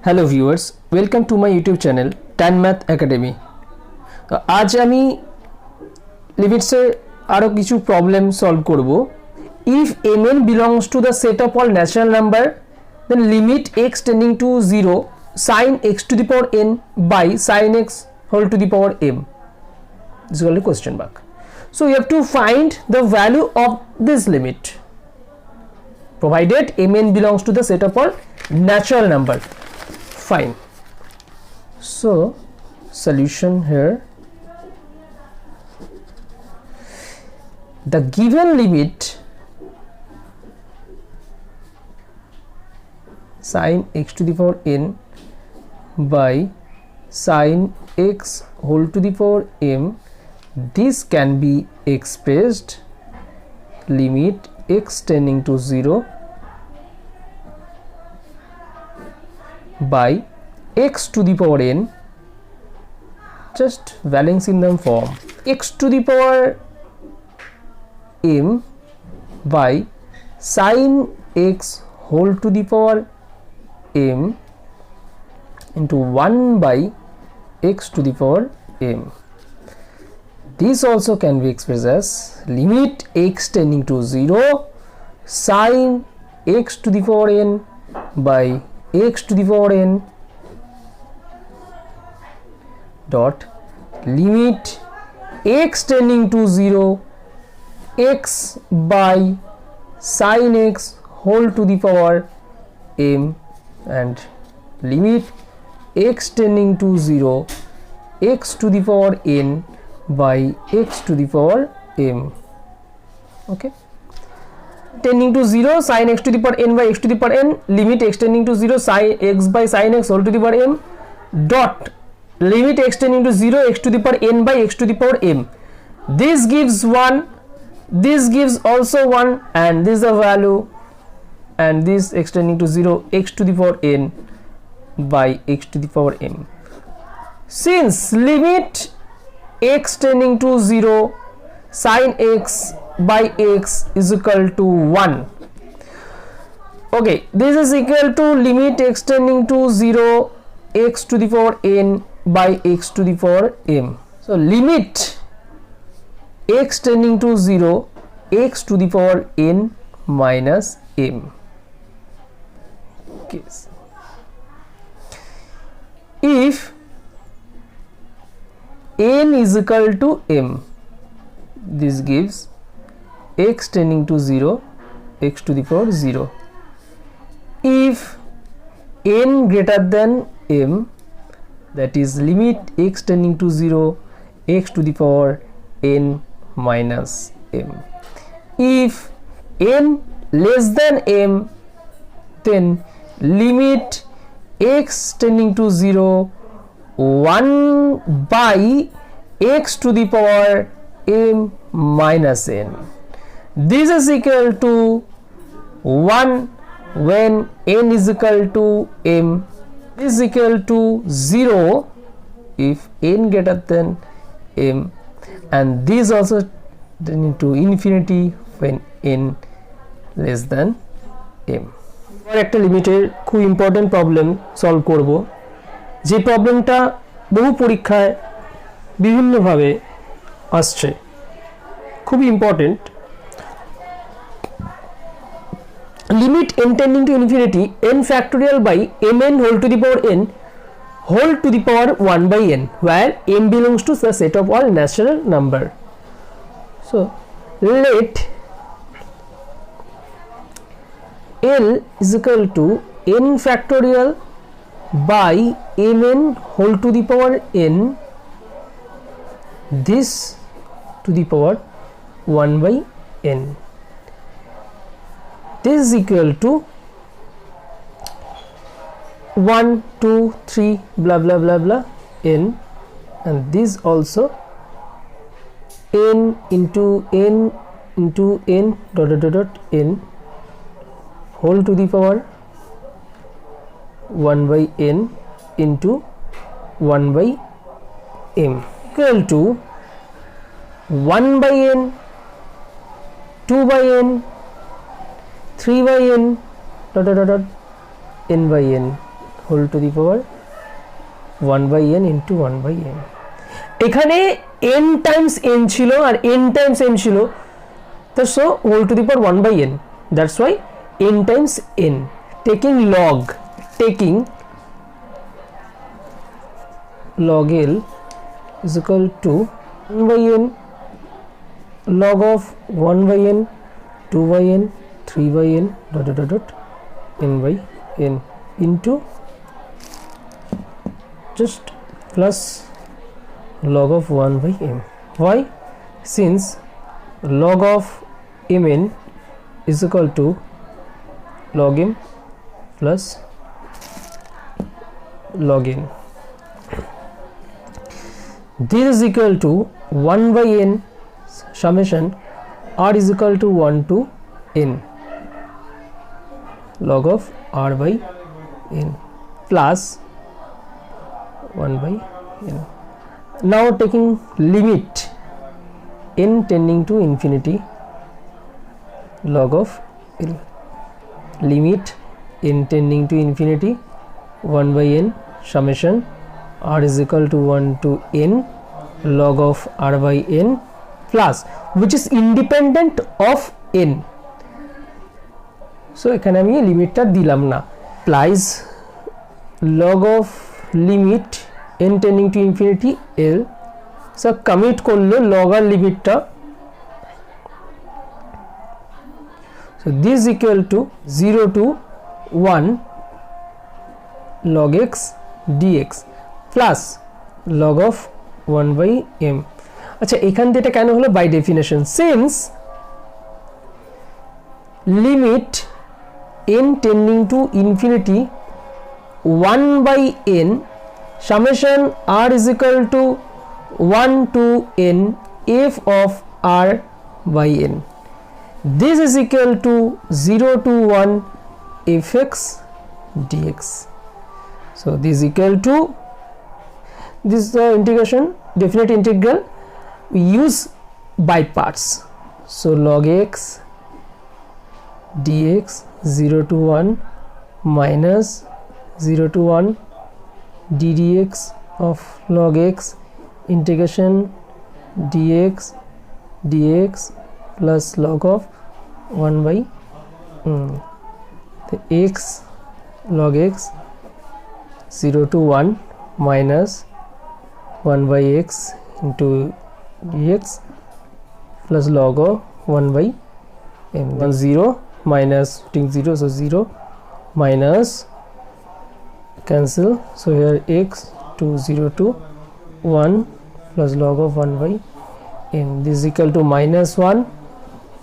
Hello viewers, welcome to my YouTube channel Tan Math Academy. তো আজ আমি লিমিটসে আরও কিছু প্রবলেম সলভ করব। If mn belongs to the set of all natural number then limit x tending to 0 sin x to the power n by sin x whole to the power m. This is called a question mark. So you have to find the value of this limit provided mn belongs to the set of all natural number. Fine. So solution here, the given limit sin x to the power n by sin x whole to the power m, this can be expressed limit x tending to 0 by x to the power n, just balancing them form, x to the power m by sin x whole to the power m into 1 by x to the power m. This also can be expressed as limit x tending to 0 sin x to the power n by x to the power n dot limit x tending to 0 x by sin x whole to the power m and limit x tending to 0 x to the power n by x to the power m. Okay, tending to 0 sin x to the power n by x to the power n, limit x tending to 0 sin x by sin x whole to the power m dot limit x tending to 0 x to the power n by x to the power m. This gives 1, this gives also 1, and this is the value, and this x tending to 0 x to the power n by x to the power m. Since limit x tending to 0 sin x by x is equal to 1, okay, this is equal to limit x tending to 0 x to the power n by x to the power m. So limit x tending to 0 x to the power n minus m. Okay. If n is equal to m, this gives x tending to 0 x to the power 0. If n greater than m, that is limit x tending to 0 x to the power n minus m. If n less than m, then limit x tending to 0 1 by x to the power m minus n. This is equal to 1 when n is equal to m. This is equal to 0 if n greater than m, and this also tending to infinity when n less than m. একটা লিমিটের খুব important problem solve করব, যে প্রবলেমটা বহু পরীক্ষায় বিভিন্নভাবে আসছে, খুবই important. Limit n tending to infinity n factorial by mn whole to the power n whole to the power 1 by n, where m belongs to the set of all natural number. So let L is equal to n factorial by mn whole to the power n, this to the power 1 by n. This is equal to 1 2 3 blah blah blah blah n, and this also n into n into n dot dot dot n whole to the power 1 by n into 1 by m equal to 1 by n, 2 by n, 3 by n dot dot dot n by n whole to the power 1 by n into 1 by n। এখানে n times n ছিল আর n times n ছিল, তো so whole to the power 1 by n, that's why n times n। Taking log L is equal to 1 by n log of 1 by n, 2 by n, 3 by n dot n by n into just plus log of 1 by m. Why? Since log of mn is equal to log m plus log n. This is equal to 1 by n summation r is equal to 1 to n log of r by n plus 1 by n. Now taking limit n tending to infinity log of l, limit n tending to infinity 1 by n summation r is equal to 1 to n log of r by n plus which is independent of n. So এখানে আমি লিমিটটা দিলাম না, applies log of limit n tending to infinity l. So commit করলে log R লিমিটটা, so this is equal to 0 to 1 log x dx plus log of 1 by m. আচ্ছা এখান থেকে এটা কেন হলো? By definition, since limit n tending to infinity 1 by n summation r is equal to 1 to n f of r by n. This is equal to 0 to 1 fx dx. So this is equal to, this is the integration, definite integral. We use by parts. So log x dx 0 to 1 minus 0 to 1 ddx of log x integration dx plus log of 1 by the x log x 0 to 1 minus 1 by x into dx plus log of 1 by m. 1 0 minus 0, so 0 minus cancel, so here x to 0 to 1 plus log of 1 by m. This is equal to minus 1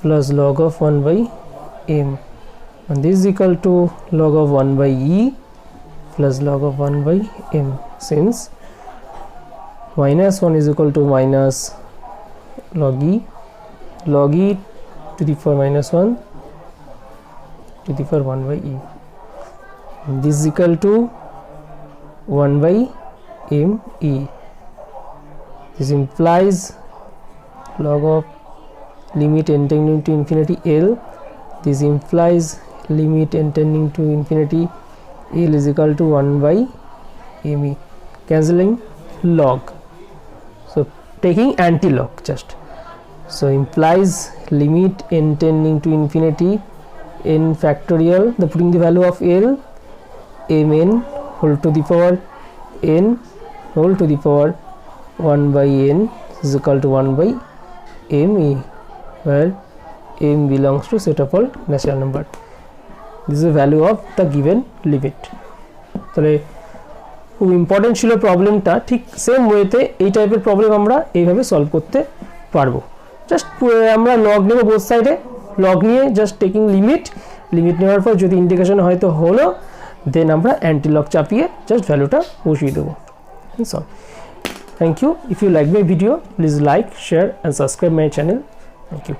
plus log of 1 by m, and this is equal to log of 1 by e plus log of 1 by m. Since minus 1 is equal to minus log e to the power minus 1 to the power 1 by e. This is equal to 1 by m e. This implies log of limit n tending to infinity l. This implies limit n tending to infinity l is equal to 1 by m e. Cancelling log, so taking anti-log just, so implies limit n tending to infinity n factorial, the putting the value of l mn whole to the power n whole to the power 1 by n is equal to 1 by m e, where m belongs to set of all natural number. This is the value of the given limit. তাহলে খুব important ছিল প্রবলেমটা, ঠিক same ওয়েতে এই টাইপের problem আমরা এইভাবে সলভ করতে পারবো। জাস্ট আমরা লগ নেব বোথ সাইডে, লগ নিয়ে জাস্ট টেকিং লিমিট নেওয়ার পর যদি ইন্টিগ্রেশন হয়তো হলো, দেন আমরা অ্যান্টি লগ চাপিয়ে জাস্ট ভ্যালুটা বসিয়ে দেবো। Solve. Thank you. If you like my video, please like, share and subscribe my channel. Thank you.